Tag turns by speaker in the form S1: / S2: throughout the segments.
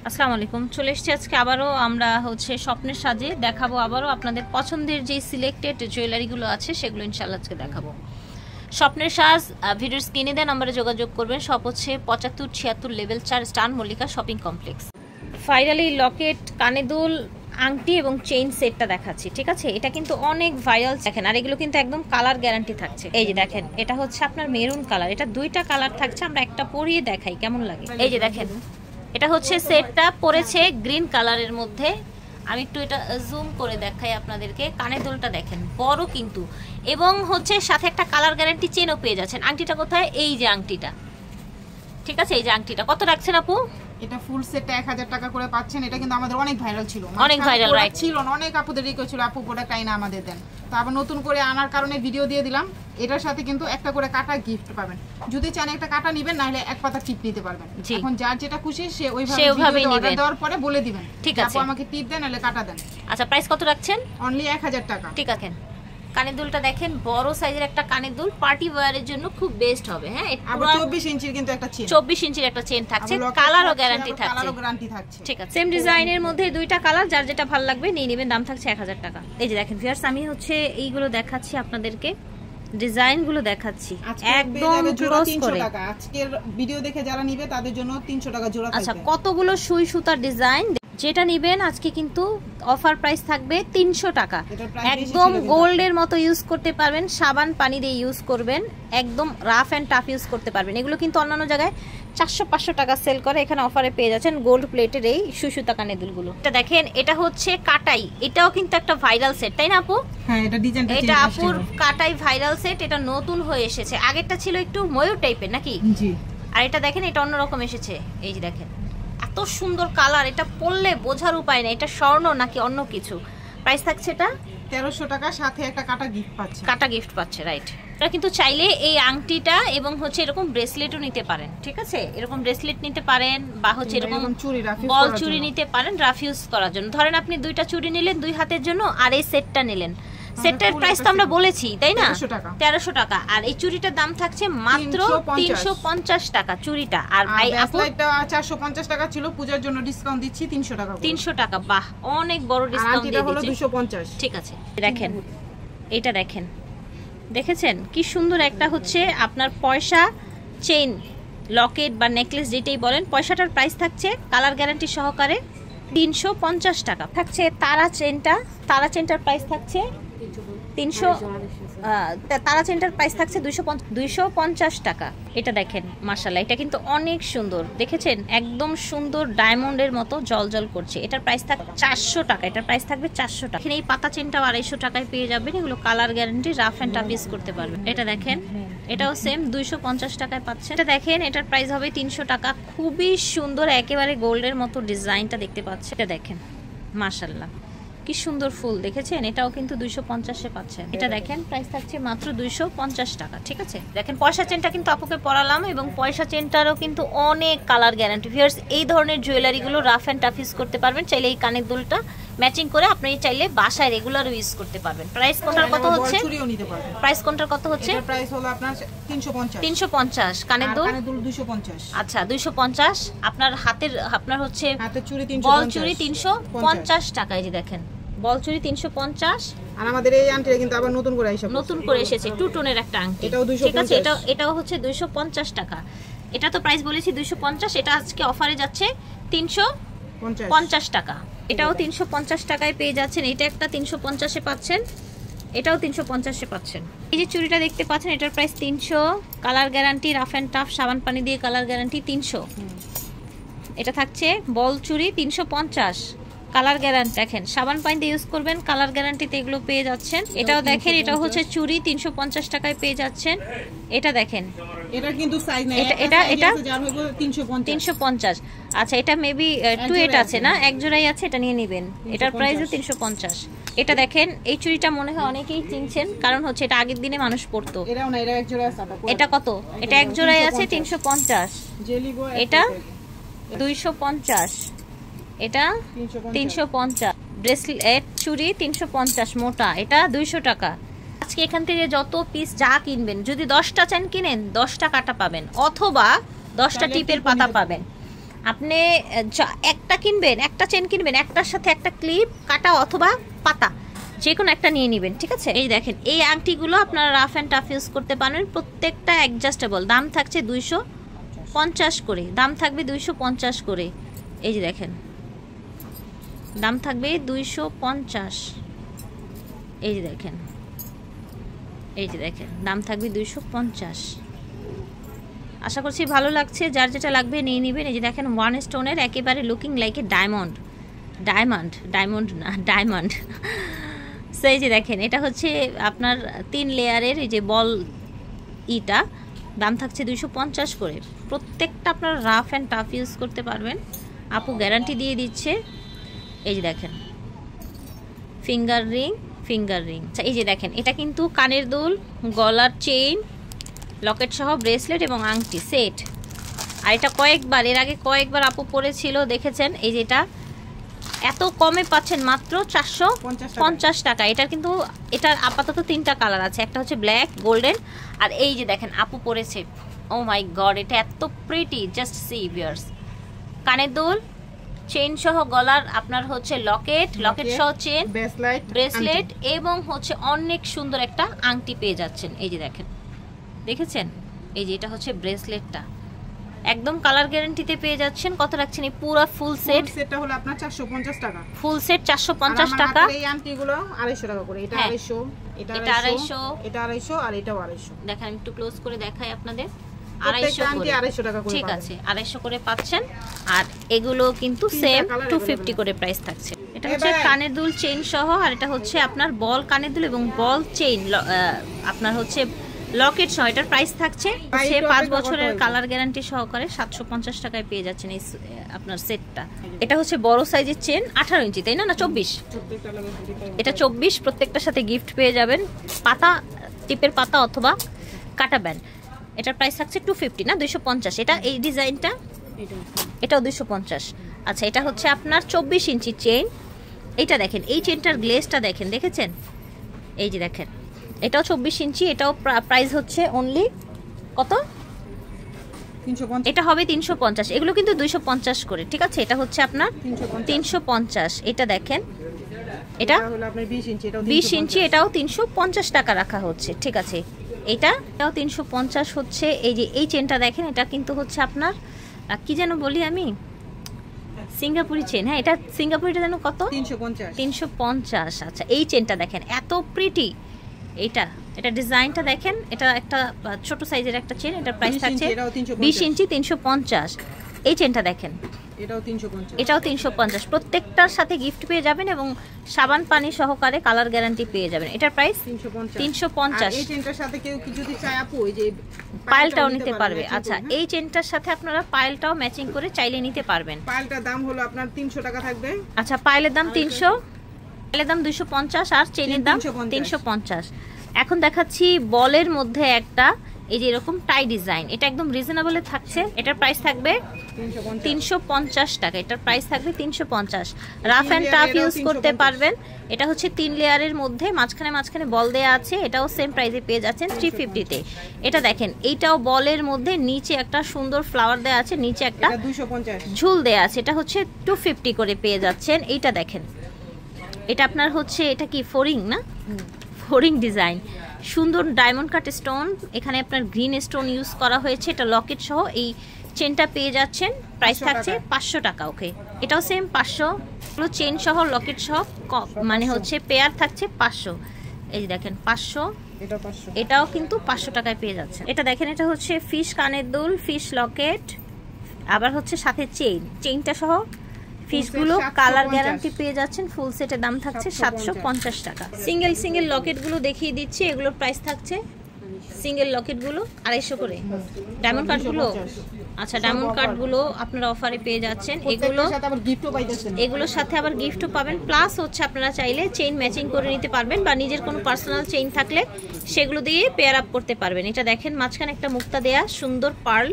S1: আসসালামু আলাইকুম। চলে এসেছি আজকে আবারও আমরা স্বপ্নের সাজে দেখাবো আবারও আপনাদের পছন্দের যে সিলেক্টেড জুয়েলারিগুলো আছে সেগুলো ইনশাআল্লাহ আজকে দেখাবো। স্বপ্নের সাজ ভিডিওর স্ক্রিনে দেওয়া নম্বরে যোগাযোগ করবেন। সব হচ্ছে 75-76 level 4 star Mallika shopping complex. Finally Locket, কানে দুল, আংটি এবং চেইন সেটটা দেখাচ্ছি, ঠিক আছে? এটা কিন্তু অনেক ভাইরাল দেখেন, আর এগুলো কিন্তু একদম কালার গ্যারান্টি থাকছে। এই যে দেখেন, এটা হচ্ছে আপনার মেরুন কালার, এটা দুইটা কালার থাকছে, আমরা একটা পরিয়ে দেখাই কেমন লাগে। এই যে দেখেন, এটা হচ্ছে সেটটা পড়েছে গ্রিন কালারের মধ্যে। আমি একটু এটা জুম করে দেখাই আপনাদেরকে। কানের দুলটা দেখেন বড় কিন্তু, এবং সাথে একটা কালার গ্যারান্টি চেনও পেয়ে যাচ্ছেন। আংটিটা কোথায়? এই যে আংটিটা, ঠিক আছে? এই যে আংটিটা কত রাখছেন আপু?
S2: এটা ফুল সেটটা 1000 টাকা করে পাচ্ছেন। এটা কিন্তু আমাদের অনেক ভাইরাল ছিল,
S1: অনেক ভাইরাল রাইট
S2: ছিল, অনেক আপুদের রিকোয়েস্ট ছিল আপু প্রোডাক্ট আইনা আমাদের দেন। তো আবার নতুন করে আনার কারণে ভিডিও দিয়ে দিলাম। এটার সাথে কিন্তু একটা করে কাটা গিফট পাবেন। যদি চান একটা কাটা নেবেন, না হলে এক পাতা টিপ নিতে পারবেন। এখন যার যেটা খুশি সে ওইভাবে অর্ডার দেওয়ার পরে বলে দিবেন,
S1: ঠিক আছে
S2: আপু আমাকে টিপ দেন নাহলে কাটা দেন।
S1: আচ্ছা, প্রাইস কত রাখছেন?
S2: অনলি 1000 টাকা।
S1: ঠিক আছে। কানের দুলটা দেখেন, বড় সাইজের একটা কানের দুল, পার্টি ওয়্যারের জন্য খুব বেস্ট হবে। হ্যাঁ,
S2: আবার 24 ইঞ্চির কিন্তু একটা চেন,
S1: 24 ইঞ্চির একটা চেন থাকছে, কালারও গ্যারান্টি থাকছে।
S2: কালারও গ্যারান্টি থাকছে,
S1: ঠিক আছে। সেম ডিজাইনের মধ্যে দুইটা কালার, যার যেটা ভালো লাগবে নিয়ে নেবেন। দাম থাকছে 1000 টাকা। এই যে দেখেন ভিউয়ার্স, আমি এইগুলো দেখাচ্ছি আপনাদেরকে, ডিজাইনগুলো দেখাচ্ছি একদম ক্লোজ করে।
S2: আজকের ভিডিও দেখে যারা নিবে তাদের জন্য 300 টাকা জোড়া থাকবে।
S1: আচ্ছা, কতগুলো সুই সুতার ডিজাইন, যেটা নিবেন আজকে কিন্তু অফার প্রাইস থাকবে 300 টাকা। একদম গোল্ডের মতো ইউজ করতে পারবেন, সাবান পানি দিয়ে ইউজ করবেন, একদম রাফ এন্ড টাফ ইউজ করতে পারবেন। এগুলো কিন্তু অন্যান্য জায়গায় 400-500 টাকা সেল করে, এখানে অফারে পেয়ে যাচ্ছেন গোল্ড প্লেটের এই সুই সুতা কানের দুলগুলো। এটা দেখেন, এটা হচ্ছে কাটাই, এটাও কিন্তু একটা ভাইরাল সেট, তাই না আপু?
S2: হ্যাঁ, এটা ডিজাইনটা
S1: এটা আপুর কাটাই ভাইরাল সেট, এটা নতুন হয়ে এসেছে। আগেরটা ছিল একটু ময়ূর টাইপের নাকি?
S2: জি।
S1: আর এটা দেখেন, এটা অন্যরকম এসেছে। এই যে দেখেন, এত সুন্দর কালার, এটা পরলে বোঝার উপায় নেই এটা স্বর্ণ নাকি অন্য কিছু। প্রাইস থাকছে এটা
S2: 1300 টাকা, সাথে একটা কাটা গিফট পাচ্ছে।
S1: কাটা গিফট পাচ্ছে, রাইট। এটা কিন্তু চাইলে এই আংটিটা এবং এরকম ব্রেসলেটও নিতে পারেন, ঠিক আছে? এরকম ব্রেসলেট নিতে পারেন, বা এরকম
S2: চুড়ি,
S1: বল চুড়ি নিতে পারেন রাফ ইউজ করার জন্য। ধরেন আপনি দুইটা চুড়ি নিলেন 2 হাতের জন্য, আর এই সেটটা নিলেন। সেটটার প্রাইস তো আমরা বলেছি, তাই না? 1300 টাকা। আর এই চুড়িটার দাম থাকছে মাত্র 350 টাকা চুড়িটা। আর ভাই আপু,
S2: এটা 450 টাকা ছিল, পূজার জন্য ডিসকাউন্ট দিচ্ছি 300 টাকা।
S1: 300 টাকা, বাহ, অনেক বড় ডিসকাউন্ট দিয়ে দিয়েছে।
S2: 250।
S1: ঠিক আছে, দেখেন এটা দেখেন, দেখেছেন কি সুন্দর একটা আপনার পয়সা চেইন, লকেট বা নেকলেস যেটাই বলেন। পয়সাটার প্রাইস থাকছে কালার গ্যারান্টি সহকারে 350 টাকা। থাকছে তারা চেনটার প্রাইস থাকছে 300, তারা চেনটার প্রাইস থাকছে 250 টাকা। এটা দেখেন মাশাআল্লাহ, এটা কিন্তু অনেক সুন্দর, দেখেছেন? একদম সুন্দর ডায়মন্ডের মতো জলজল করছে। এটার প্রাইস থাকবে 400 টাকা। এটার প্রাইস থাকবে 400 টাকা। এখানে এই পাতা চেনটাও 250 টাকায় পেয়ে যাবেন। এগুলো colour guarantee, rough and tough use করতে পারবেন। এটা দেখেন, এটাও সেম 250 টাকায় পাচ্ছেন। এটা দেখেন, এটার প্রাইস হবে 300 টাকা। খুবই সুন্দর, একেবারে গোল্ডের মতো ডিজাইনটা দেখতে পাচ্ছেন। এটা দেখেন মাশাআল্লাহ, কি সুন্দর ফুল, দেখেছেন? এটাও কিন্তু 250-এ পাচ্ছেন। এটা দেখেন, প্রাইস থাকছে মাত্র 250 টাকা, ঠিক আছে? দেখেন পয়সা চেনটা কিন্তু আপুকে পরালাম, এবং পয়সা চেনটারও কিন্তু অনেক কালার গ্যারান্টি। ভিউয়ার্স, এই ধরনের জুয়েলারিগুলো রাফ এন্ড টাফ ইউজ করতে পারবেন। চাইলে এই কানের দুলটা ম্যাচিং করে আপনি চাইলে বাসায় রেগুলারও ইউজ করতে পারবেন। প্রাইস কোনটার কত হচ্ছে? প্রাইস কোনটার কত হচ্ছে?
S2: এটার প্রাইস হলো আপনার 350।
S1: 350 কানের দুল
S2: 250।
S1: আচ্ছা, 250। আপনার হাতের
S2: চুড়ি 350,
S1: বল চুড়ি 350 টাকা। এই যে দেখেন, বল চুড়ি 350।
S2: আর আমাদের এই আংটিটা কিন্তু আবার নতুন করে
S1: এসেছে, টু টোনের একটা আংটি, ঠিক আছে? এটাও হচ্ছে 250 টাকা। এটা তো প্রাইস বলেছি 250, এটা আজকে অফারে যাচ্ছে 350 টাকা। এটাও 350 টাকায় পেয়ে যাচ্ছেন। এটা একটা 350-এ পাচ্ছেন, এটাও 350-এ পাচ্ছেন। এই যে চুড়িটা দেখতে পাচ্ছেন, এটার price 300, colour guarantee, rough and tough, সাবান পানি দিয়ে কালার গ্যারান্টি 300। এটা থাকছে বল চুড়ি 350, কালার গ্যারান্টি। দেখেন, সাবান পানি দিয়ে ইউজ করবেন, কালার গ্যারান্টিতে এগুলো পেয়ে যাচ্ছেন। এটাও দেখেন, এটাও হচ্ছে চুড়ি 350 টাকায় পেয়ে যাচ্ছেন। এটা দেখেন,
S2: এটা কিন্তু সাইজ নাই,
S1: এটা
S2: যার হইবো
S1: 350। আচ্ছা, এটা মেবি 2 আছে না, এক জোড়াই আছে, এটা নিয়ে নেবেন। এটার প্রাইসও 350। এটা দেখেন, এই চুড়িটা মনে হয় অনেকেই চিনছেন, কারণ এটা আগের দিনে মানুষ পরতো।
S2: এটাও না, এটা এক জোড়া আছে।
S1: এটা কত? এটা এক জোড়াই আছে 350। এটা 250, এটা 350। ব্রেসলেট চুড়ি 350 মোটা, এটা 200 টাকা। আজকে এখান থেকে যত পিস যা কিনবেন, যদি 10টা চেন কিনেন 10টা কাটা পাবেন, অথবা 10টা টিপের পাতা পাবেন। আপনি একটা কিনবেন, একটা চেন কিনবেন, একটার সাথে একটা ক্লিপ কাটা অথবা পাতা যে কোনো একটা নিয়ে নেবেন, ঠিক আছে। এই দেখেন এই আংটিগুলো আপনারা রাফ অ্যান্ড টাফ ইউজ করতে পারেন, প্রত্যেকটা অ্যাডজাস্টেবল। দাম থাকছে 250 করে, দাম থাকবে 250 করে। এই যে দেখেন দাম থাকবে 250। এই যে দেখেন, এই যে দেখেন দাম থাকবে 250। আশা করছি ভালো লাগছে, যার যেটা লাগবে নিয়ে নেবেন। এই যে দেখেন ওয়ান স্টোনের একেবারে looking like a diamond, diamond না ডায়মন্ড। সো এই যে দেখেন এটা হচ্ছে আপনার 3 লেয়ারের এই যে বল ইটা, দাম থাকছে 250 করে। প্রত্যেকটা আপনার রাফ অ্যান্ড টাফ ইউজ করতে পারবেন, আপু গ্যারান্টি দিয়ে দিচ্ছে। এই যে দেখেন ফিঙ্গার রিং। আচ্ছা এই যে দেখেন এটা কিন্তু কানের দুল, গলার চেইন, লকেট সহ ব্রেসলেট এবং আংটি সেট। আর এটা এর আগে কয়েকবার আপু পরেছিল, দেখেছেন। এই যে এত কমে পাচ্ছেন মাত্র 450 টাকা। এটার কিন্তু এটার আপাতত 3টা কালার আছে, একটা হচ্ছে ব্ল্যাক, গোল্ডেন, আর এই যে দেখেন আপু পরেছে। ও মাই গড, এটা এত প্রিটি, জাস্ট সি ভিউয়ার্স। কানের দুল, চেইন সহ গলার আপনার হচ্ছে লকেট সহ চেন, ব্রেসলেট এবং হচ্ছে অনেক সুন্দর একটা আংটি পেয়ে যাচ্ছেন। এই যে দেখেছেন, এই যে এটা হচ্ছে ব্রেসলেটটা, একদম কালার গ্যারান্টিতে পেয়ে যাচ্ছেন। কত রাখছেন এই পুরো ফুল সেটটা
S2: হলো আপনার 450 টাকা।
S1: ফুল সেট 450 টাকা।
S2: এই আংটিগুলো 250 টাকা করে। এটা 250, এটা 250, এটা 250 আর এটাও 250।
S1: দেখেন আমি একটু ক্লোজ করে দেখাই আপনাদের। 250 টাকা করে, ঠিক আছে 250 করে পাচ্ছেন। আর এগুলো কিন্তু সেম 250 করে প্রাইস থাকছে। এটা হচ্ছে কানের দুল চেইন সহ, আর এটা হচ্ছে আপনার বল কানের দুল এবং বল চেইন আপনার হচ্ছে লকেট সহ। এটার প্রাইস থাকছে 5 বছরের কালার গ্যারান্টি সহকারে 750 টাকায় পেয়ে যাচ্ছেন এই আপনার সেটটা। এটা হচ্ছে বড় সাইজের চেন, 18 ইঞ্চি, তাই না? না 24, এটা 24। প্রত্যেকটার সাথে গিফট পেয়ে যাবেন, পাতা, টিপের পাতা অথবা কাটা ব্যান্ড। এটার প্রাইস থাকছে 250 না 250। এটা এই ডিজাইনটা, এটাও 250। আচ্ছা এটা হচ্ছে আপনার 24 ইঞ্চি চেইন। এটা দেখেন এই চেনটার গ্লেজটা দেখেছেন? এই যে দেখেন এটাও 24 ইঞ্চি, এটাও প্রাইস হচ্ছে অনলি কত?
S2: 350।
S1: এটা হবে 350, এগুলো কিন্তু 250 করে, ঠিক আছে। এটা হচ্ছে আপনার 350। এটা দেখেন এটা
S2: হলো আপনার 20 ইঞ্চি, এটাও
S1: 20 ইঞ্চি, এটাও 350 টাকা রাখা হচ্ছে, ঠিক আছে। এটাও 350 হচ্ছে। এই যে এই চেনটা দেখেন, এটা কিন্তু হচ্ছে আপনার কি যেন বলি আমি, সিঙ্গাপুরি চেন। হ্যাঁ এটা সিঙ্গাপুরিটা যেন কত? 350। আচ্ছা এই চেনটা দেখেন এত প্রিটি। এটা ডিজাইনটা দেখেন, এটা একটা ছোট সাইজের একটা চেন, এটার প্রাইস থাকছে 20 ইঞ্চি 350। এই চেনটা দেখেন, এটাও 350। প্রত্যেকটার সাথে গিফট পেয়ে যাবেন এবং সাবান পানি সহকারে কালার গ্যারান্টি পেয়ে যাবেন। এটার প্রাইস 350।
S2: এই চেনটার সাথে কেউ যদি চায় আপু এই যে
S1: পাইলটাও নিতে পারবে। আচ্ছা এই চেনটার সাথে আপনারা পাইলটাও ম্যাচিং করে চাইলে নিতে পারবেন।
S2: পাইলটার দাম হলো আপনার 300 টাকা থাকবে।
S1: আচ্ছা পাইলের দাম 300, পাইলের দাম 250 আর চেনের দাম 350। এখন দেখাচ্ছি বলের মধ্যে একটা এই যে এরকম টাই ডিজাইন, এটা একদম রিজনেবলে থাকছে। এটার প্রাইস থাকবে 350 টাকা। এটার প্রাইস থাকবে 350। রাফ অ্যান্ড টাফ ইউজ করতে পারবেন। এটা হচ্ছে 3 লেয়ারের মধ্যে, মাঝখানে বল দেয়া আছে। এটাও সেম প্রাইসে পেয়ে যাচ্ছেন 350-তে। এটা দেখেন এইটাও বলের মধ্যে, নিচে একটা সুন্দর ফ্লাওয়ার দেয়া আছে, নিচে একটা
S2: 250
S1: ঝুল দেয়া আছে। এটা হচ্ছে 250 করে পেয়ে যাচ্ছেন। এইটা দেখেন, এটা আপনার হচ্ছে এটা কি ফোরিং না, ফোরিং ডিজাইন, সুন্দর ডায়মন্ড কাট স্টোন, এখানে আপনার গ্রিন স্টোন ইউজ করা হয়েছে। এটা লকেট সহ এই চেনটা পেয়ে যাচ্ছেন, প্রাইস থাকছে 500 টাকা। ওকে এটাও সেম 500, পুরো চেন সহ লকেট সহ মানে হচ্ছে পেয়ার থাকছে 500। এই যে দেখেন 500, এটাও কিন্তু 500 টাকায় পেয়ে যাচ্ছে। এটা দেখেন এটা হচ্ছে ফিশ কানের দুল, ফিশ লকেট, আবার হচ্ছে সাথে চেইনটা সহ ফিশগুলো কালার গ্যারান্টি পেয়ে যাচ্ছেন। ফুল সেটের দাম থাকছে 750 টাকা। সিঙ্গেল লকেটগুলো দেখিয়ে দিচ্ছি, এগুলোর প্রাইস থাকছে সিঙ্গেল লকেটগুলো 250 করে। ডায়মন্ড কাটগুলো, আচ্ছা ডায়মন্ড কাটগুলো আপনারা অফারে পেয়ে যাচ্ছেন। এগুলোর সাথে আবার গিফটও পাবেন, প্লাস হচ্ছে আপনারা চাইলে চেইন ম্যাচিং করে নিতে পারবেন বা নিজের কোনো পার্সোনাল চেইন থাকলে সেগুলো দিয়ে পেয়ার আপ করতে পারবেন। এটা দেখেন মাঝখানে একটা মুক্তা দেয়া সুন্দর পার্ল,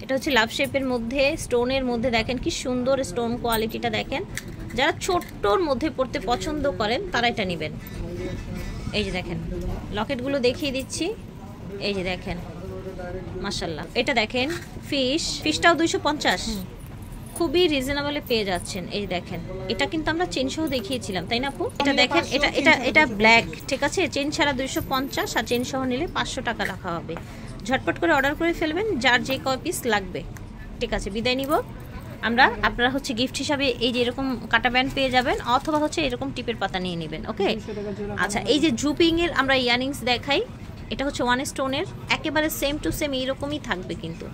S1: এটা হচ্ছে লাভ শেপের মধ্যে, স্টোনের মধ্যে দেখেন কি সুন্দর স্টোন কোয়ালিটিটা দেখেন। যারা ছোট্টর মধ্যে পড়তে পছন্দ করেন তারা এটা নেবেন। এই যে দেখেন লকেটগুলো দেখিয়ে দিচ্ছি, এই যে দেখেন মাশাআল্লাহ। এটা দেখেন ফিশটাও 250, খুবই রিজনেবলে পেয়ে যাচ্ছেন। এই দেখেন, এটা কিন্তু আমরা চেন সহ দেখিয়েছিলাম, তাই না আপু? এটা দেখেন, এটা ব্ল্যাক, ঠিক আছে? চেন ছাড়া 250 আর চেন সহ নিলে 500 টাকা রাখা হবে। ঝটপট করে অর্ডার করে ফেলবেন, যার যে কয় পিস লাগবে। ঠিক আছে, বিদায় নিব আমরা। আপনারা হচ্ছে গিফট হিসাবে এই যে এরকম কাটা ব্যান্ড পেয়ে যাবেন, অথবা হচ্ছে এরকম টিপের পাতা নিয়ে নেবেন। ওকে, আচ্ছা, এই যে জুপিং এর আমরা ইয়ারিংস দেখাই, এটা হচ্ছে 1 স্টোনের, একেবারে সেম টু সেম এইরকমই থাকবে কিন্তু।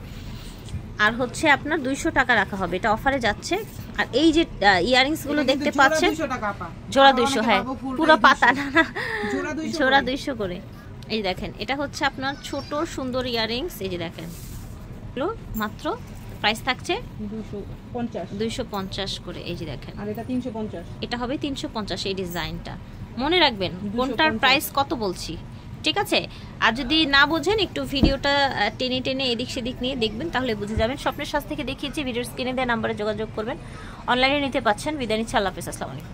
S1: আর হচ্ছে আপনার 200 টাকা রাখা হবে, এটা অফারে যাচ্ছে। আর এই যে ইয়ারিংস গুলো দেখতে পাচ্ছেন, জোড়া 200, হ্যাঁ পুরো পাতা না, জোড়া 200 করে। এই দেখেন, এটা হচ্ছে আপনার ছোট সুন্দর ইয়ারিংস। এই যে দেখেন, মাত্র প্রাইস থাকছে 250 করে। এই যে দেখেন,
S2: আর এটা 350,
S1: এটা হবে 350। এই ডিজাইনটা মনে রাখবেন, কোনটার প্রাইস কত বলছি, ঠিক আছে? আর যদি না বোঝেন, একটু ভিডিওটা টেনে টেনে এদিক সেদিক নিয়ে দেখবেন, তাহলে বুঝে যাবেন। স্বপ্নের সাজ থেকে দেখিয়েছি, ভিডিওর স্ক্রিনে দেওয়া নাম্বারে যোগাযোগ করবেন। অনলাইনে নিতে পাচ্ছেন। বিদায় নিচ্ছি, আল্লাহ হাফেজ, আসসালামু আলাইকুম।